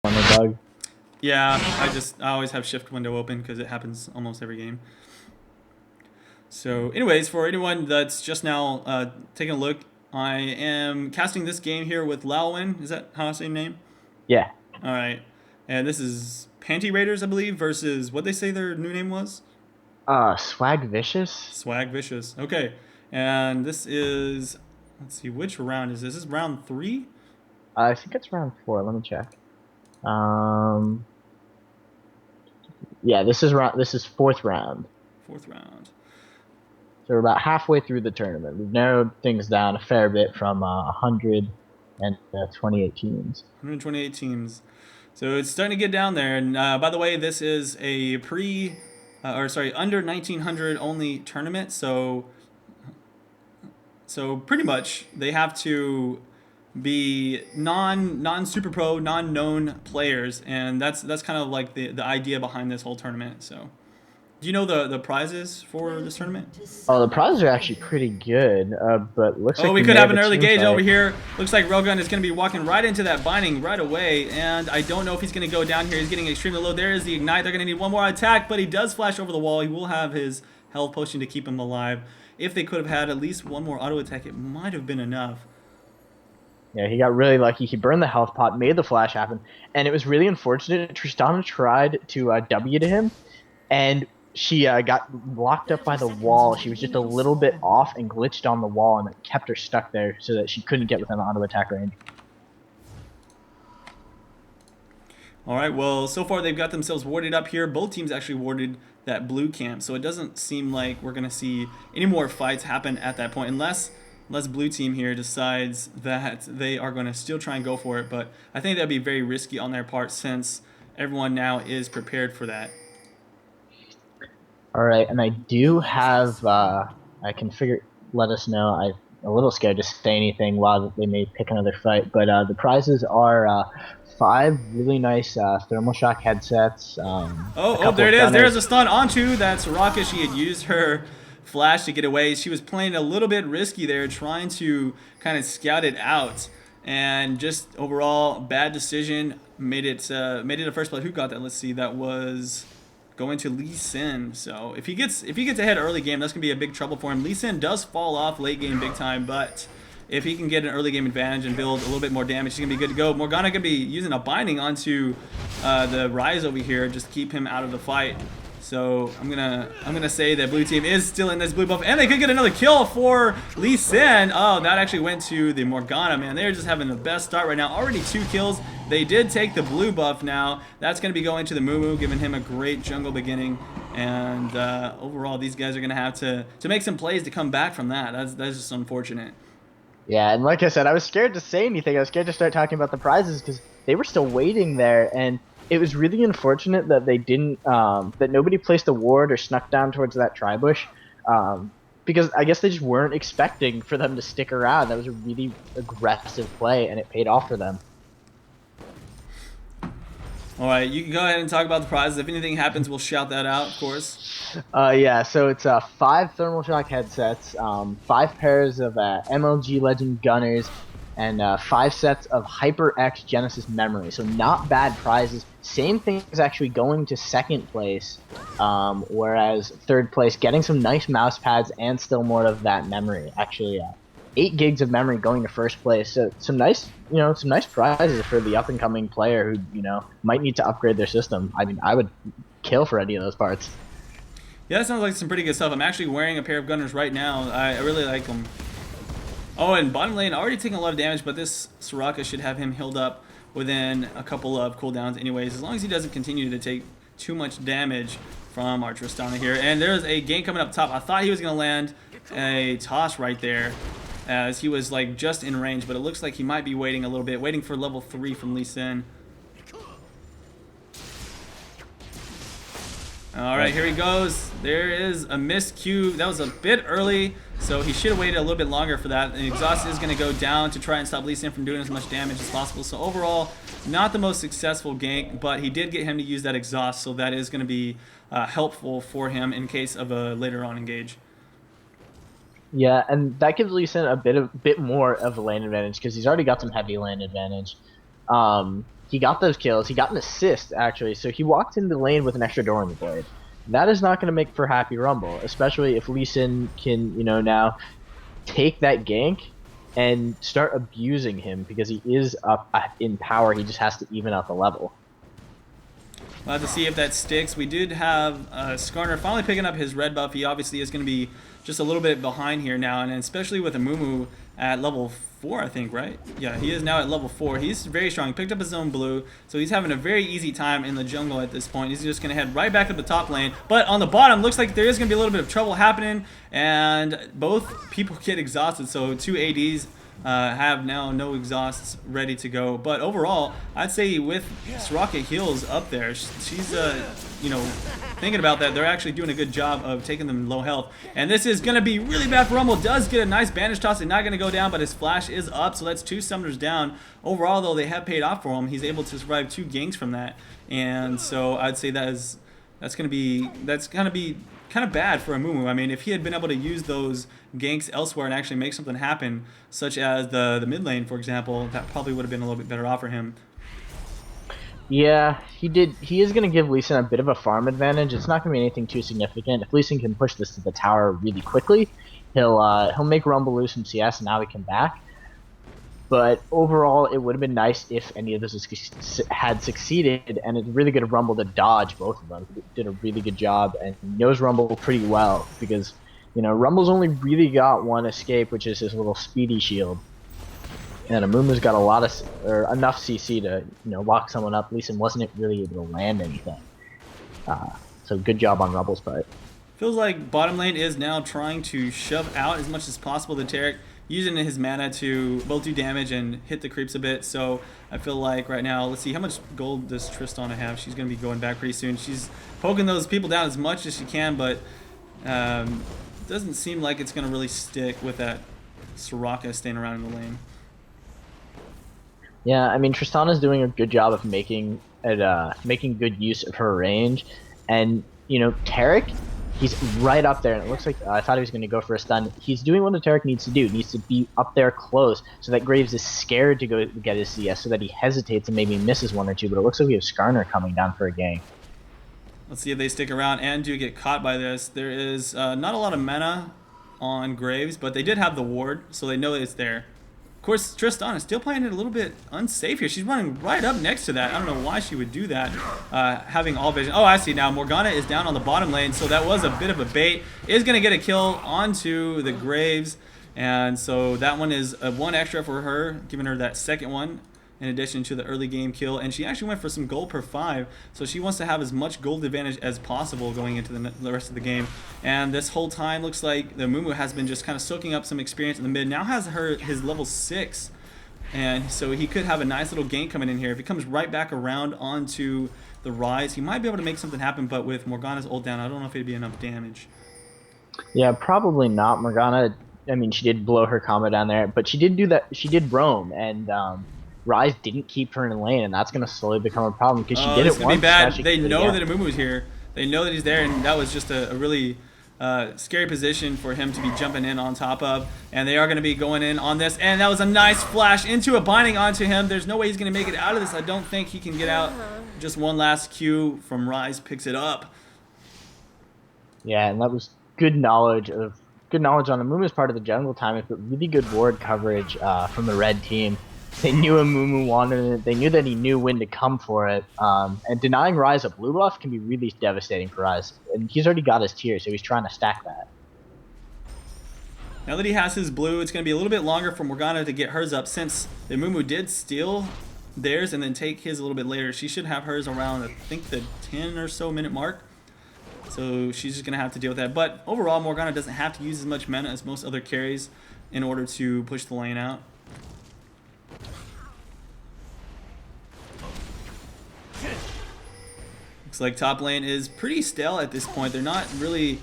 on the bug. Yeah, I always have shift window open because it happens almost every game. So, anyways, for anyone that's just now taking a look, I am casting this game here with Laowin. Is that how I say your name? Yeah. All right. And this is Pantyraiders, I believe, versus what they say their new name was? Swagvicious. Swagvicious. Okay. And this is, let's see, which round is this? This is round 3? I think it's round 4. Let me check. Um, yeah, this is fourth round. Fourth round. So we're about halfway through the tournament. We've narrowed things down a fair bit from 128 teams. 128 teams. So it's starting to get down there. And by the way, this is a under 1900 only tournament. So pretty much they have to be non super pro, non known players, and that's kind of like the idea behind this whole tournament. So, do you know the prizes for this tournament? Oh, the prizes are actually pretty good, but looks Oh, like we we could may have have an a early team gauge fight. over here. Looks like Railgun is going to be walking right into that binding right away, and I don't know if he's going to go down here. He's getting extremely low. There is the ignite. They're going to need one more attack, but he does flash over the wall. He will have his health potion to keep him alive. If they could have had at least one more auto attack, it might have been enough. Yeah, he got really lucky. He burned the health pot, made the flash happen, and it was really unfortunate. Tristana tried to W to him, and she got locked up by the wall. She was just a little bit off and glitched on the wall, and it kept her stuck there so that she couldn't get within auto attack range. All right, well, so far they've got themselves warded up here. Both teams actually warded that blue camp, so it doesn't seem like we're going to see any more fights happen at that point, unless blue team here decides that they are going to still try and go for it. But I think that'd be very risky on their part since everyone now is prepared for that. All right, and I do have. I can figure. Let us know. I'm a little scared to say anything while they may pick another fight, but the prizes are 5 really nice thermal shock headsets. A Oh, couple there of it is. There's gunners. a stun onto that Soraka. She had used her flash to get away. She was playing a little bit risky there, trying to kind of scout it out. And just overall, bad decision. Made it a first blood. Who got that? Let's see. That was going to Lee Sin. So if he gets ahead early game, that's gonna be a big trouble for him. Lee Sin does fall off late game big time, but if he can get an early game advantage and build a little bit more damage, he's gonna be good to go. Morgana gonna be using a binding onto the Rise over here, just keep him out of the fight. So I'm gonna say that blue team is still in this blue buff, and they could get another kill for Lee Sin. Oh, that actually went to the Morgana, man. They're just having the best start right now. Already 2 kills. They did take the blue buff now. That's gonna be going to the Moo, giving him a great jungle beginning. And overall, these guys are gonna have to make some plays to come back from that. That's just unfortunate. Yeah, and like I said, I was scared to say anything. I was scared to start talking about the prizes because they were still waiting there, and it was really unfortunate that they didn't, that nobody placed a ward or snuck down towards that tribush, because I guess they just weren't expecting for them to stick around. That was a really aggressive play, and it paid off for them. All right, you can go ahead and talk about the prizes. If anything happens, we'll shout that out, of course. Yeah, so it's 5 thermal shock headsets, 5 pairs of MLG Legend Gunners, and 5 sets of HyperX Genesis memory. So not bad prizes. Same thing is actually going to second place, whereas third place getting some nice mouse pads and still more of that memory. Actually, 8 gigs of memory going to first place. So some nice, some nice prizes for the up and coming player who, might need to upgrade their system. I mean, I would kill for any of those parts. Yeah, that sounds like some pretty good stuff. I'm actually wearing a pair of Gunners right now. I really like them. Oh, and bottom lane already taking a lot of damage, but this Soraka should have him healed up within a couple of cooldowns anyways, as long as he doesn't continue to take too much damage from our Tristana here. And there's a gank coming up top. I thought he was going to land a toss right there, as he was like just in range, but it looks like he might be waiting a little bit, waiting for level 3 from Lee Sin. All right, here he goes. There is a missed Q. That was a bit early, so he should have waited a little bit longer for that. And Exhaust is going to go down to try and stop Lee Sin from doing as much damage as possible. So overall, not the most successful gank, but he did get him to use that Exhaust, so that is going to be helpful for him in case of a later on engage. Yeah, and that gives Lee Sin a bit more of a lane advantage because he's already got some heavy lane advantage. he got those kills. He got an assist, actually. So he walked into the lane with an extra door in the blade. That is not going to make for happy rumble, especially if Lee Sin can, now take that gank and start abusing him because he is up in power. He just has to even out the level. We'll have to see if that sticks. We did have Skarner finally picking up his red buff. He obviously is going to be just a little bit behind here now, and especially with a Mumu at level 4, I think, right? Yeah, he is now at level 4. He's very strong. He picked up his own blue, so he's having a very easy time in the jungle at this point. He's just going to head right back to the top lane. But on the bottom, looks like there is going to be a little bit of trouble happening, and both people get exhausted, so 2 ADs have now no exhausts ready to go. But overall, I'd say with Soraka heals up there, she's thinking about that, they're actually doing a good job of taking them low health. And this is going to be really bad for Rumble. Does get a nice bandage toss. They're not going to go down, but his flash is up, so that's 2 summoners down. Overall, though, they have paid off for him. He's able to survive 2 ganks from that. And so I'd say that's going to be kind of bad for a Mumu. I mean, if he had been able to use those ganks elsewhere and actually make something happen, such as the mid lane, for example, that probably would have been a little bit better off for him. Yeah, he did. He is going to give Lee Sin a bit of a farm advantage. It's not going to be anything too significant. If Lee Sin can push this to the tower really quickly, he'll make Rumble lose some CS, and now he can back. But overall, it would have been nice if any of this had succeeded, and it's really good of Rumble to dodge both of them. He did a really good job, and he knows Rumble pretty well, because, Rumble's only really got one escape, which is his little speedy shield. And Amumu's got enough CC to, lock someone up. Lee Sin wasn't really able to land anything. So good job on Rumble's part. Feels like bottom lane is now trying to shove out as much as possible the Taric, using his mana to both do damage and hit the creeps a bit. So I feel like right now, let's see, how much gold does Tristana have? She's going to be going back pretty soon. She's poking those people down as much as she can, but doesn't seem like it's going to really stick with that Soraka staying around in the lane. Yeah, I mean, Tristana's doing a good job of making good use of her range. And, Taric, he's right up there, and it looks like I thought he was going to go for a stun. He's doing what the Taric needs to do. He needs to be up there close so that Graves is scared to go get his CS, so that he hesitates and maybe misses 1 or 2. But it looks like we have Skarner coming down for a gank. Let's see if they stick around and do get caught by this. There is not a lot of mana on Graves, but they did have the ward, so they know it's there. Of course, Tristana is still playing it a little bit unsafe here. She's running right up next to that. I don't know why she would do that, having all vision. Oh, I see now. Morgana is down on the bottom lane, so that was a bit of a bait. Is going to get a kill onto the Graves, and so that one is 1 extra for her, giving her that second one in addition to the early game kill. And she actually went for some gold per 5, so she wants to have as much gold advantage as possible going into the rest of the game. And this whole time looks like the Mumu has been just kind of soaking up some experience in the mid. Now has his level 6, and so he could have a nice little gank coming in here. If he comes right back around onto the Rise, he might be able to make something happen, but with Morgana's ult down, I don't know if it'd be enough damage. Yeah, probably not. Morgana, I mean, she did blow her combo down there, but she did do that. She did roam, and Rise didn't keep her in the lane, and that's going to slowly become a problem because she did it once. Be bad. They know that Amumu's here. They know that he's there, and that was just a really scary position for him to be jumping in on top of. And they are going to be going in on this, and that was a nice flash into a binding onto him. There's no way he's going to make it out of this. I don't think he can get out. Just one last Q from Rise picks it up. Yeah, and that was good knowledge on Amumu's part of the jungle time, but really good ward coverage from the red team. They knew Amumu wanted it. They knew that he knew when to come for it. And denying Rise a blue buff can be really devastating for Rise. And he's already got his tier, so he's trying to stack that. Now that he has his blue, it's going to be a little bit longer for Morgana to get hers up, since the Amumu did steal theirs and then take his a little bit later. She should have hers around, I think, the 10 or so minute mark. So she's just going to have to deal with that. But overall, Morgana doesn't have to use as much mana as most other carries in order to push the lane out. Looks like top lane is pretty stale at this point. They're not really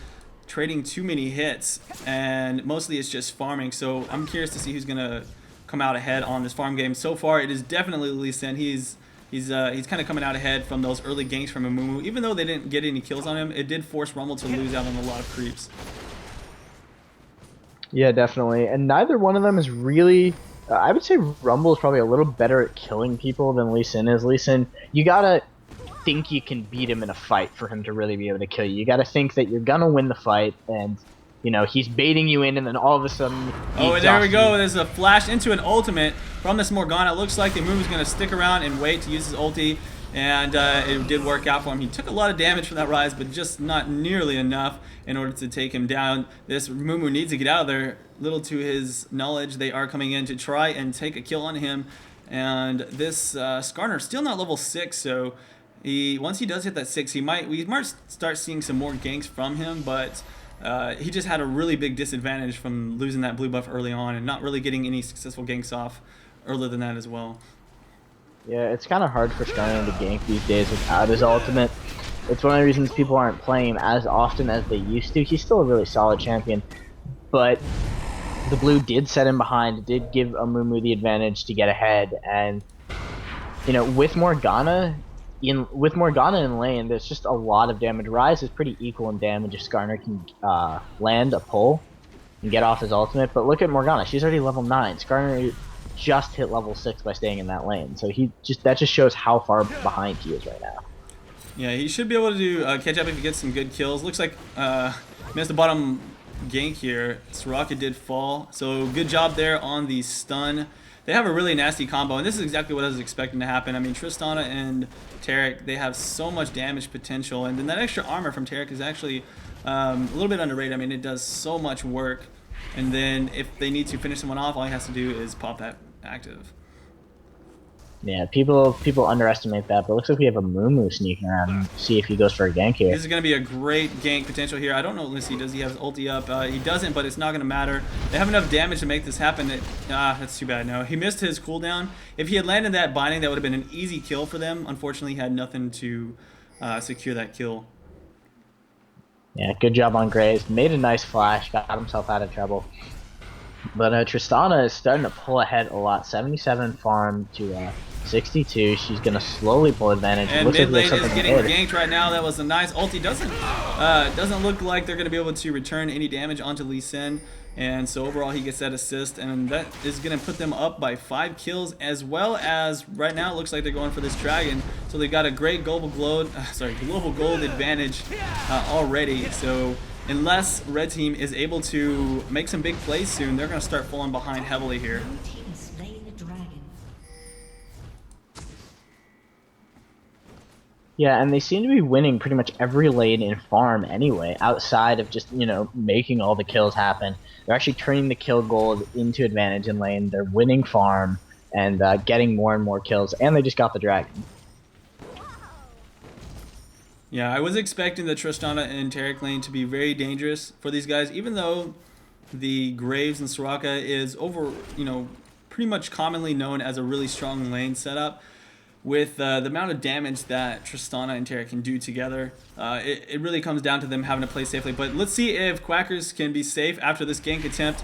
trading too many hits, and mostly it's just farming. So I'm curious to see who's going to come out ahead on this farm game. So far, it is definitely Lee Sin. He's kind of coming out ahead from those early ganks from Amumu. Even though they didn't get any kills on him, it did force Rumble to lose out on a lot of creeps. Yeah, definitely. And neither one of them is really I would say Rumble is probably a little better at killing people than Lee Sin is. Lee Sin, you gotta think you can beat him in a fight for him to really be able to kill you. You gotta think that you're gonna win the fight, and you know he's baiting you in, and then all of a sudden Oh, there we go. There's a flash into an ultimate from this Morgana. It looks like the move is going to stick around and wait to use his ulti, and it did work out for him. He took a lot of damage from that rise, but just not nearly enough in order to take him down. This Mumu needs to get out of there. Little to his knowledge, they are coming in to try and take a kill on him, and this Skarner still not level 6, so once he does hit that 6, we might start seeing some more ganks from him, but he just had a really big disadvantage from losing that blue buff early on and not really getting any successful ganks off earlier than that as well. Yeah, it's kind of hard for Skarner to gank these days without his ultimate. It's one of the reasons people aren't playing him as often as they used to. He's still a really solid champion, but the blue did set him behind, did give Amumu the advantage to get ahead, and you know, with Morgana in lane, there's just a lot of damage. Rise is pretty equal in damage if Skarner can land a pull and get off his ultimate, but look at Morgana, she's already level 9. Skarner just hit level 6 by staying in that lane, so that just shows how far behind he is right now. Yeah, he should be able to catch up if he gets some good kills. Looks like missed the bottom gank here. Soraka did fall, so good job there on the stun. They have a really nasty combo, and this is exactly what I was expecting to happen. I mean, Tristana and Taric, they have so much damage potential, and then that extra armor from Taric is actually a little bit underrated. I mean, it does so much work, and then if they need to finish someone off, all he has to do is pop that active. Yeah, people underestimate that, but it looks like we have a Mumu sneaking around and see if he goes for a gank here. This is going to be a great gank potential here. I don't know, let's see, does he have his ulti up? He doesn't, but it's not going to matter. They have enough damage to make this happen. That's too bad. No, he missed his cooldown. If he had landed that binding, that would have been an easy kill for them. Unfortunately, he had nothing to secure that kill. Yeah, good job on Graves. Made a nice flash, got himself out of trouble. But Tristana is starting to pull ahead a lot. 77 farm to 62. She's going to slowly pull advantage. And looks mid like lane is getting ganked right now. That was a nice ulti. Doesn't look like they're going to be able to return any damage onto Lee Sin. And so overall he gets that assist, and that is going to put them up by 5 kills, as well as right now it looks like they're going for this dragon. So they've got a great global gold advantage already. So unless red team is able to make some big plays soon, they're going to start falling behind heavily here. Yeah, and they seem to be winning pretty much every lane in farm anyway, outside of just, you know, making all the kills happen. They're actually turning the kill gold into advantage in lane. They're winning farm and getting more and more kills, and they just got the dragon. Yeah, I was expecting the Tristana and Taric lane to be very dangerous for these guys, even though the Graves and Soraka is pretty much commonly known as a really strong lane setup. With the amount of damage that Tristana and Taric can do together, it really comes down to them having to play safely. But let's see if Quackers can be safe after this gank attempt.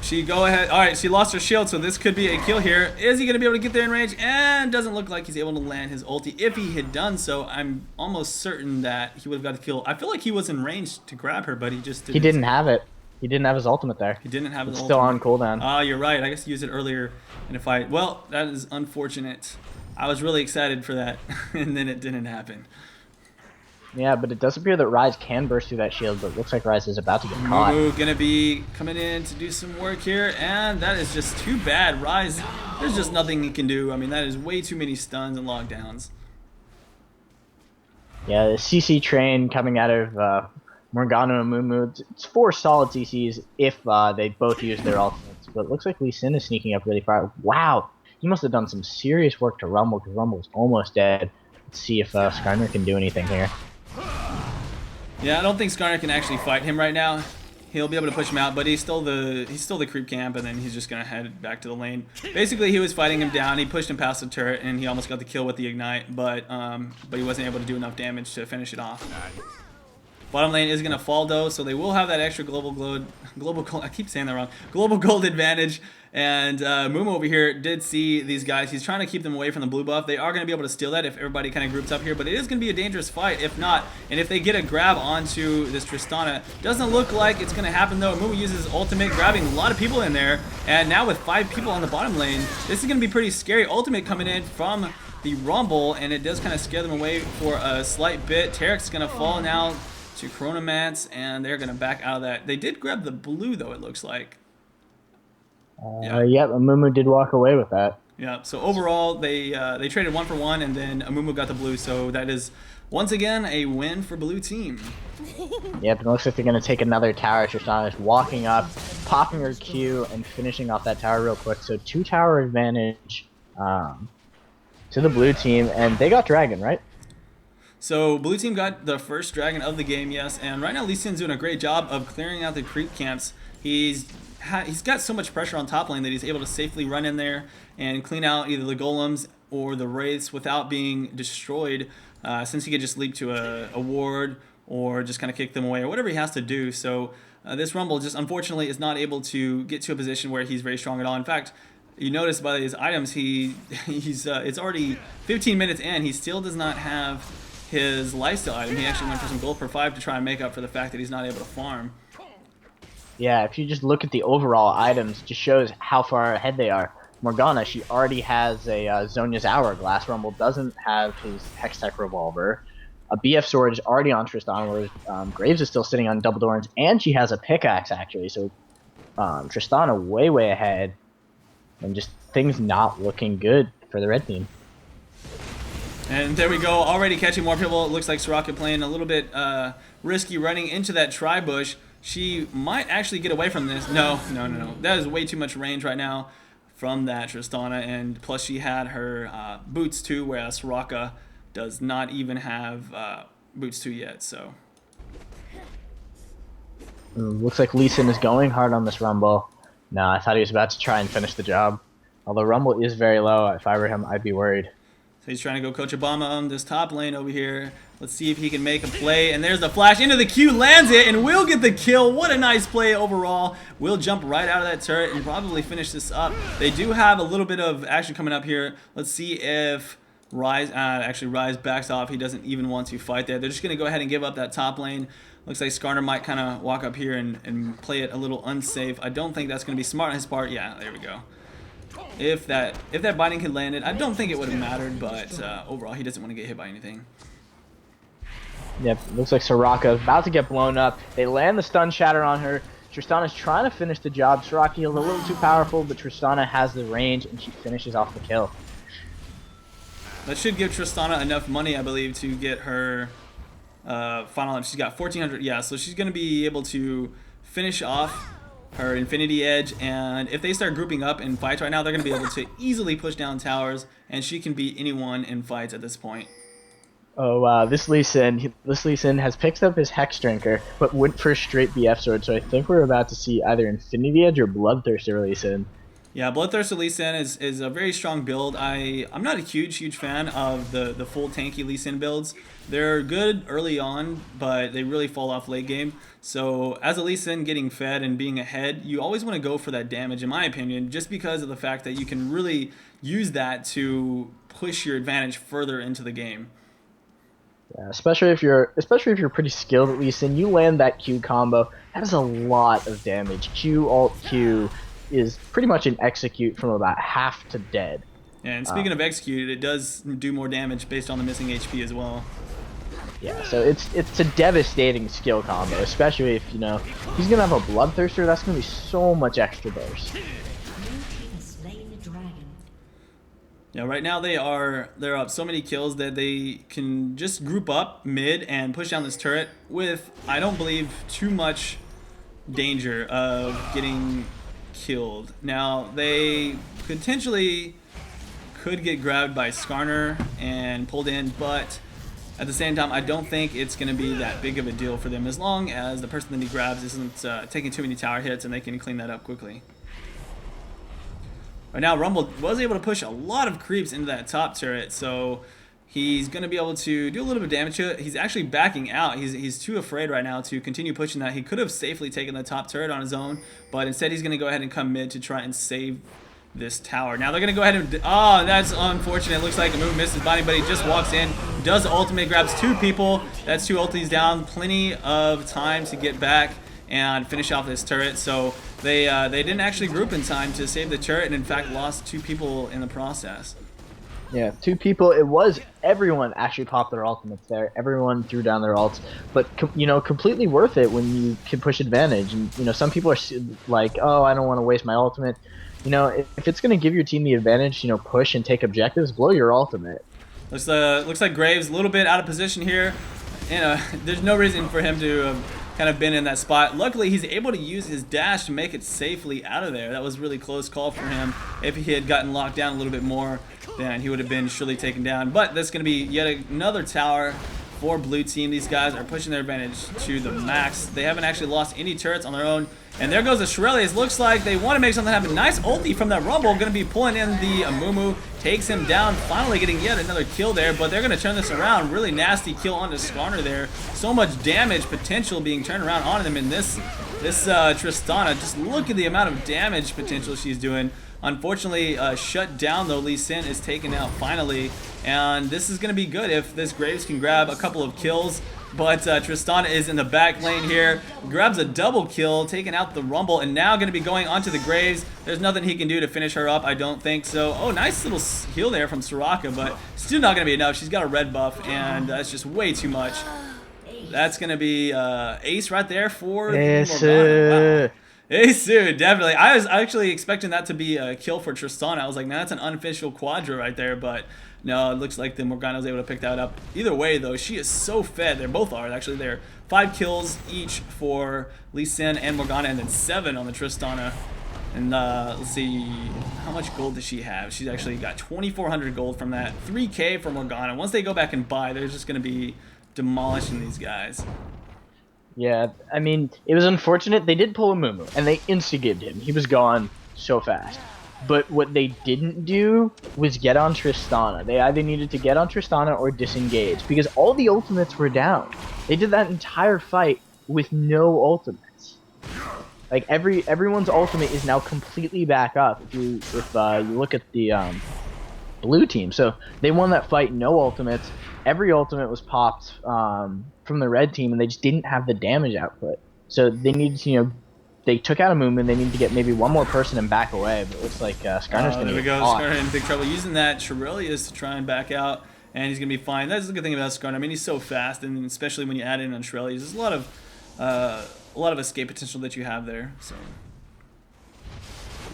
She go ahead. All right, she lost her shield, so this could be a kill here. Is he going to be able to get there in range? And doesn't look like he's able to land his ulti. If he had done so, I'm almost certain that he would have got the kill. I feel like he was in range to grab her, but he just didn't. He didn't have it. He didn't have his ultimate there. He didn't have his ultimate. Still on cooldown. Ah, you're right. I guess he used it earlier in a fight. Well, that is unfortunate. I was really excited for that, and then it didn't happen. Yeah, but it does appear that Rise can burst through that shield, but it looks like Rise is about to get caught. Mumu gonna be coming in to do some work here, and that is just too bad. Rise, there's just nothing he can do. I mean, that is way too many stuns and lockdowns. Yeah, the CC train coming out of Morgana and Mumu. It's 4 solid CCs if they both use their ultimates, but it looks like Lee Sin is sneaking up really far. Wow! He must have done some serious work to Rumble, because Rumble's almost dead. Let's see if Skarner can do anything here. Yeah, I don't think Skarner can actually fight him right now. He'll be able to push him out, but he's still the creep camp, and then he's just gonna head back to the lane. Basically, he was fighting him down. He pushed him past the turret, and he almost got the kill with the ignite, but he wasn't able to do enough damage to finish it off. Bottom lane is going to fall though, so they will have that extra global gold, I keep saying that wrong, global gold advantage. And Mumu over here did see these guys. He's trying to keep them away from the blue buff. They are going to be able to steal that if everybody kind of groups up here, but it is going to be a dangerous fight if not. And if they get a grab onto this Tristana, doesn't look like it's going to happen though. Mumu uses his ultimate, grabbing a lot of people in there. And now with 5 people on the bottom lane, this is going to be pretty scary. Ultimate coming in from the Rumble, and it does kind of scare them away for a slight bit. Tarek's going to fall now to Chronomance, and they're going to back out of that. They did grab the blue though, it looks like. Yep, Amumu did walk away with that. Yeah, so overall, they traded 1 for 1, and then Amumu got the blue, so that is, once again, a win for blue team. Yep, it looks like they're going to take another tower. Tristana's walking up, popping her Q, and finishing off that tower real quick. So 2 tower advantage to the blue team, and they got Dragon, right? So blue team got the first Dragon of the game, yes, and right now Lee Sin's doing a great job of clearing out the creep camps. He's got so much pressure on top lane that he's able to safely run in there and clean out either the golems or the wraiths without being destroyed, since he could just leap to a ward or just kind of kick them away or whatever he has to do. So this Rumble just unfortunately is not able to get to a position where he's very strong at all. In fact, you notice by his items, it's already 15 minutes in, he still does not have his lifesteal item. He actually went for some gold per 5 to try and make up for the fact that he's not able to farm. Yeah, if you just look at the overall items, it just shows how far ahead they are. Morgana, she already has a Zhonya's Hourglass. Rumble doesn't have his Hextech Revolver. A BF Sword is already on Tristana, whereas Graves is still sitting on Double Dorns, and she has a pickaxe, actually. So Tristana way ahead, and just things not looking good for the red team. And there we go, already catching more people. It looks like Soraka playing a little bit risky, running into that tri-bush. She might actually get away from this. No. That is way too much range right now from that Tristana, and plus she had her boots too, whereas Soraka does not even have boots 2 yet. So Looks like Lee Sin is going hard on this Rumble. No, I thought he was about to try and finish the job. Although Rumble is very low, if I were him, I'd be worried. So he's trying to go Coach Obama on this top lane over here. Let's see if he can make a play. And there's the flash into the Q, lands it, and will get the kill. What a nice play overall. Will jump right out of that turret and probably finish this up. They do have a little bit of action coming up here. Let's see if Rise backs off. He doesn't even want to fight there. They're just going to go ahead and give up that top lane. Looks like Skarner might kind of walk up here and play it a little unsafe. I don't think that's going to be smart on his part. Yeah, there we go. If that binding had landed, I don't think it would have mattered, but overall he doesn't want to get hit by anything. Yep, looks like Soraka is about to get blown up. They land the stun shatter on her. Tristana's trying to finish the job. Soraka is a little too powerful, but Tristana has the range and she finishes off the kill. That should give Tristana enough money, I believe, to get her final. She's got 1,400. Yeah, so she's going to be able to finish off her Infinity Edge, and if they start grouping up in fights right now, they're going to be able to easily push down towers, and she can beat anyone in fights at this point. Oh wow, this Lee Sin has picked up his Hex Drinker, but went for a straight BF Sword, so I think we're about to see either Infinity Edge or Bloodthirster Lee Sin. Yeah, Bloodthirster Lee Sin is a very strong build. I'm not a huge fan of the full tanky Lee Sin builds. They're good early on, but they really fall off late game. So as a Lee Sin getting fed and being ahead, you always want to go for that damage, in my opinion, just because of the fact that you can really use that to push your advantage further into the game. Yeah, especially if you're pretty skilled at Lee Sin, you land that Q combo. That is a lot of damage. Q alt Q is pretty much an execute from about half to dead. And speaking of execute, it does do more damage based on the missing HP as well. Yeah, so it's a devastating skill combo, especially if, you know, he's gonna have a Bloodthirster. That's gonna be so much extra burst. Yeah, right now they're up so many kills that they can just group up mid and push down this turret with, I don't believe, too much danger of getting killed. Now they potentially could get grabbed by Skarner and pulled in, but at the same time I don't think it's going to be that big of a deal for them as long as the person that he grabs isn't taking too many tower hits and they can clean that up quickly. Right now Rumble was able to push a lot of creeps into that top turret, so He's going to be able to do a little bit of damage to it. He's actually backing out. He's too afraid right now to continue pushing that. He could have safely taken the top turret on his own, but instead he's going to go ahead and come mid to try and save this tower. Now they're going to go ahead and... Oh, that's unfortunate. It looks like a move misses body, but he just walks in, does the ultimate, grabs 2 people. That's 2 ultis down. Plenty of time to get back and finish off this turret. So they didn't actually group in time to save the turret, and in fact lost 2 people in the process. Yeah, 2 people. It was everyone actually popped their ultimates there. Everyone threw down their ults, but you know, completely worth it when you can push advantage. And you know, some people are like, "Oh, I don't want to waste my ultimate." You know, if it's going to give your team the advantage, you know, push and take objectives, blow your ultimate. Looks like Graves a little bit out of position here. You know, there's no reason for him to kind of been in that spot. Luckily, he's able to use his dash to make it safely out of there. That was a really close call for him. If he had gotten locked down a little bit more, then he would have been surely taken down. But that's going to be yet another tower for blue team. These guys are pushing their advantage to the max. They haven't actually lost any turrets on their own. And there goes the Shirelles. Looks like they want to make something happen. Nice ulti from that Rumble. Going to be pulling in the Amumu. Takes him down. Finally getting yet another kill there. But they're going to turn this around. Really nasty kill onto Skarner there. So much damage potential being turned around on them in this Tristana. Just look at the amount of damage potential she's doing. Unfortunately, shut down though. Lee Sin is taken out finally. And this is going to be good if this Graves can grab a couple of kills. But Tristana is in the back lane here, grabs a double kill, taking out the Rumble, and now going to be going onto the Graves. There's nothing he can do to finish her up, I don't think so. Oh, nice little heal there from Soraka, but still not going to be enough. She's got a red buff, and that's just way too much. That's going to be ace right there for Morgana. Wow. Ace, definitely. I was actually expecting that to be a kill for Tristana. I was like, man, that's an unofficial quadra right there, but no, it looks like the Morgana was able to pick that up. Either way, though, she is so fed. They both are, actually. They're 5 kills each for Lee Sin and Morgana, and then 7 on the Tristana. And let's see, how much gold does she have? She's actually got 2,400 gold from that. 3K for Morgana. Once they go back and buy, they're just going to be demolishing these guys. Yeah, I mean, it was unfortunate. They did pull a Mumu, and they insta-gibbed him. He was gone so fast. But what they didn't do was get on Tristana. They either needed to get on Tristana or disengage, because all the ultimates were down. They did that entire fight with no ultimates. Like, everyone's ultimate is now completely back up if you look at the blue team. So they won that fight, no ultimates. Every ultimate was popped from the red team, and they just didn't have the damage output. So they needed to, you know, they took out a movement. They need to get maybe one more person and back away. But it looks like Skarner's going to be caught. Skarner in big trouble. Using that Shirelles to try and back out, and he's going to be fine. That's the good thing about Skarner. I mean, he's so fast, and especially when you add in on Shirelles, there's a lot of escape potential that you have there. So.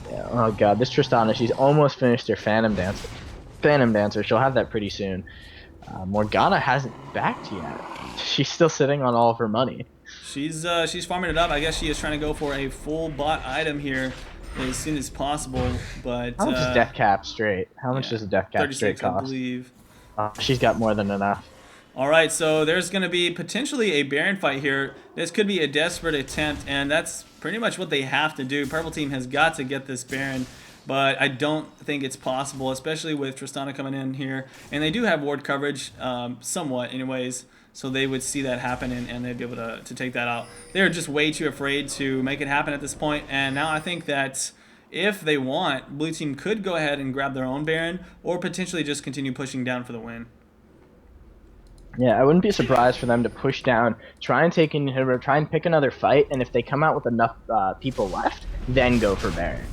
Yeah. Oh god, this Tristana, she's almost finished her Phantom Dancer. She'll have that pretty soon. Morgana hasn't backed yet. She's still sitting on all of her money. She's farming it up. I guess she is trying to go for a full bot item here as soon as possible. But how much is Death Cap straight? How much does a Death Cap straight cost? I believe. She's got more than enough. All right, so there's going to be potentially a Baron fight here. This could be a desperate attempt, and that's pretty much what they have to do. Purple team has got to get this Baron, but I don't think it's possible, especially with Tristana coming in here. And they do have ward coverage, somewhat anyways, so they would see that happen, and they'd be able to take that out. They're just way too afraid to make it happen at this point, and now I think that if they want, blue team could go ahead and grab their own Baron, or potentially just continue pushing down for the win. Yeah, I wouldn't be surprised for them to push down, try and take inhibitor, try and pick another fight, and if they come out with enough people left, then go for Baron.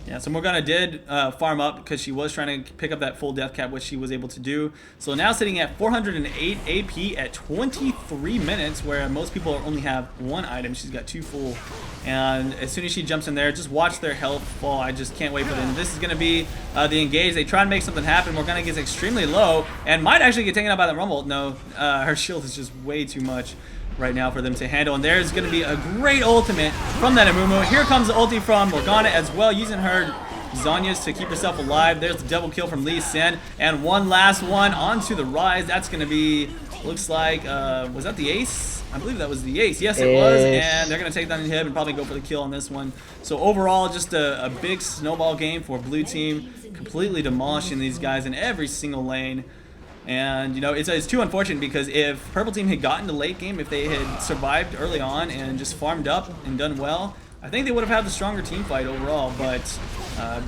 Yeah, so Morgana did farm up because she was trying to pick up that full death cap, which she was able to do. So now sitting at 408 AP at 23 minutes, where most people only have one item. She's got 2 full. And as soon as she jumps in there, just watch their health fall. I just can't wait for them. This is going to be the engage. They try and make something happen. Morgana gets extremely low and might actually get taken out by the Rumble. No, her shield is just way too much right now for them to handle. And there's going to be a great ultimate from that Amumu. Here comes the ulti from Morgana as well, using her Zhonya's to keep herself alive. There's the double kill from Lee Sin. And one last one onto the Rise. That's going to be, looks like, was that the ace? I believe that was the ace. Yes, it was. And they're going to take down the hit and probably go for the kill on this one. So overall, just a big snowball game for blue team. Completely demolishing these guys in every single lane. And, you know, it's too unfortunate because if Purple Team had gotten to late game, if they had survived early on and just farmed up and done well, I think they would have had the stronger team fight overall, but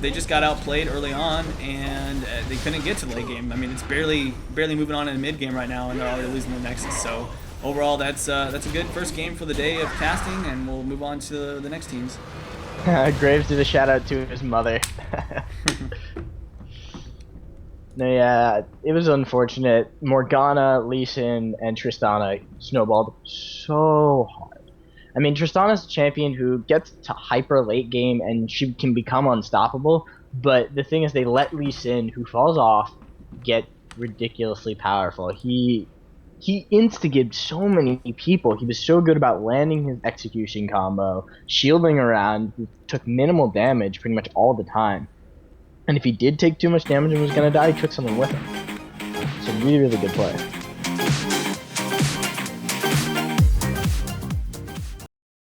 they just got outplayed early on and they couldn't get to the late game. I mean, it's barely moving on in the mid game right now, and they're already losing the Nexus. So overall, that's a good first game for the day of casting, and we'll move on to the next teams. Graves did a shout out to his mother. No, yeah, it was unfortunate. Morgana, Lee Sin, and Tristana snowballed so hard. I mean, Tristana's a champion who gets to hyper late game and she can become unstoppable, but the thing is they let Lee Sin, who falls off, get ridiculously powerful. He instigated so many people. He was so good about landing his execution combo, shielding around, he took minimal damage pretty much all the time. And if he did take too much damage and was going to die, he took someone with him. So really, really good play.